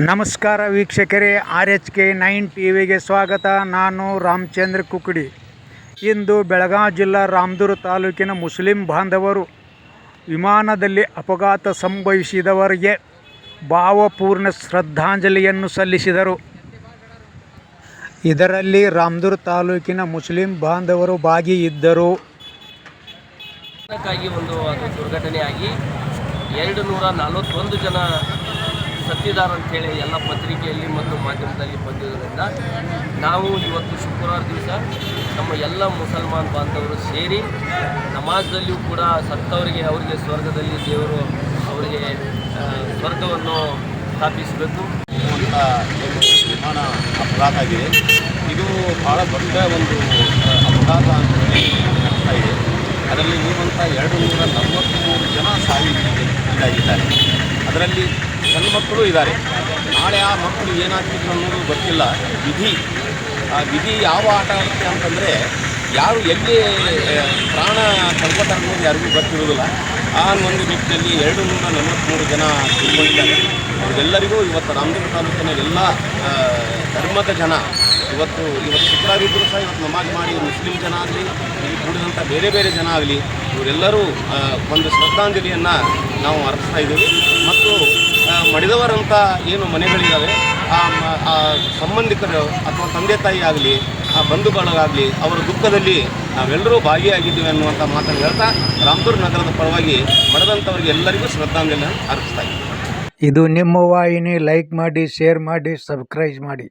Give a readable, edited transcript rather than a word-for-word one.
ನಮಸ್ಕಾರ ವೀಕ್ಷಕರೇ, RH9 ಟಿವಿಗೆ ಸ್ವಾಗತ. ನಾನು ರಾಮಚಂದ್ರ ಕುಕ್ಕಡಿ. ಇಂದು ಬೆಳಗಾವಿ ಜಿಲ್ಲಾ ರಾಮದುರ್ಗ ತಾಲೂಕಿನ ಮುಸ್ಲಿಂ ಬಾಂಧವರು ವಿಮಾನದಲ್ಲಿ ಅಪಘಾತ ಸಂಭವಿಸಿದವರಿಗೆ ಭಾವಪೂರ್ಣ ಶ್ರದ್ಧಾಂಜಲಿಯನ್ನು ಸಲ್ಲಿಸಿದರು. ಇದರಲ್ಲಿ ರಾಮದುರ್ಗ ತಾಲೂಕಿನ ಮುಸ್ಲಿಂ ಬಾಂಧವರು ಭಾಗಿಯಿದ್ದರು. ಒಂದು ದುರ್ಘಟನೆಯಾಗಿ 241 ಜನ ಸತ್ತಿದ್ದಾರೆ ಅಂತೇಳಿ ಎಲ್ಲ ಪತ್ರಿಕೆಯಲ್ಲಿ ಮತ್ತು ಮಾಧ್ಯಮದಲ್ಲಿ ಬಂದಿರೋದ್ರಿಂದ ನಾವು ಇವತ್ತು ಶುಕ್ರವಾರ ದಿವಸ ನಮ್ಮ ಎಲ್ಲ ಮುಸಲ್ಮಾನ್ ಬಾಂಧವರು ಸೇರಿ ನಮಾಜ್ದಲ್ಲಿಯೂ ಕೂಡ ಸತ್ತವರಿಗೆ ಅವರಿಗೆ ಸ್ವರ್ಗದಲ್ಲಿ ದೇವರು ಅವರಿಗೆ ಸ್ವರ್ಗವನ್ನು ಸ್ಥಾಪಿಸಬೇಕು ಅಂತ ವಿಮಾನ ಅಪಘಾತ ಆಗಿದೆ. ಇದು ಭಾಳ ದೊಡ್ಡ ಒಂದು ಅಪಘಾತ ಅಂತ ಆಗ್ತಾ ಇದೆ. ಅದರಲ್ಲಿ ಇರುವಂಥ 243 ಜನ ಸಾವಿಗೀಡಾಗಿದ್ದಾರೆ. ಅದರಲ್ಲಿ ಸಣ್ಣ ಮಕ್ಕಳು ಇದ್ದಾರೆ. ನಾಳೆ ಆ ಮಕ್ಕಳು ಏನಾಗ್ತಿದ್ರು ಅನ್ನೋದು ಗೊತ್ತಿಲ್ಲ. ವಿಧಿ ಯಾವ ಆಟ ಆಡುತ್ತೆ ಅಂತಂದರೆ ಯಾರು ಎಲ್ಲಿ ಪ್ರಾಣ ಕಳ್ಕೊತಾರೆ ಅನ್ನೋದು ಯಾರಿಗೂ ಗೊತ್ತಿರೋದಿಲ್ಲ. ಆ ಒಂದು ನಿಟ್ಟಿನಲ್ಲಿ 243 ಜನ ತಿಳ್ಕೊಂಡಿದ್ದಾರೆ. ಅವರೆಲ್ಲರಿಗೂ ಇವತ್ತು ರಾಮದುರ್ಗ ತಾಲೂಕಿನ ಎಲ್ಲ ಧರ್ಮದ ಜನ ಇವತ್ತು ಶುಕ್ರವಾರ ಇದ್ದರೂ ಸಹ ಇವತ್ತು ನಮಾಜ್ ಮಾಡಿ ಮುಸ್ಲಿಂ ಜನ ಆಗಲಿ, ಇಲ್ಲಿ ಕೂಡಿದಂಥ ಬೇರೆ ಬೇರೆ ಜನ ಆಗಲಿ, ಇವರೆಲ್ಲರೂ ಒಂದು ಶ್ರದ್ಧಾಂಜಲಿಯನ್ನು ನಾವು ಅರ್ಪಿಸ್ತಾ ಇದ್ದೀವಿ. ಮತ್ತು ಮಡಿದವರಂಥ ಏನು ಮನೆಗಳಿದ್ದಾವೆ, ಆ ಸಂಬಂಧಿಕರು ಅಥವಾ ತಂದೆ ತಾಯಿ ಆಗಲಿ, ಆ ಬಂಧು ಬಳಗಾಗಲಿ, ಅವರ ದುಃಖದಲ್ಲಿ ನಾವೆಲ್ಲರೂ ಭಾಗಿಯಾಗಿದ್ದೀವಿ ಅನ್ನುವಂಥ ಮಾತನ್ನು ಹೇಳ್ತಾ ರಾಮದುರ್ಗ ನಗರದ ಪರವಾಗಿ ಮಡಿದಂಥವರಿಗೆ ಎಲ್ಲರಿಗೂ ಶ್ರದ್ಧಾಂಜಲಿಯನ್ನು ಅರ್ಪಿಸ್ತಾ ಇದ್ದೀವಿ. ಇದು ನಿಮ್ಮ ವಾಹಿನಿ. ಲೈಕ್ ಮಾಡಿ, ಶೇರ್ ಮಾಡಿ, ಸಬ್ಸ್ಕ್ರೈಬ್ ಮಾಡಿ.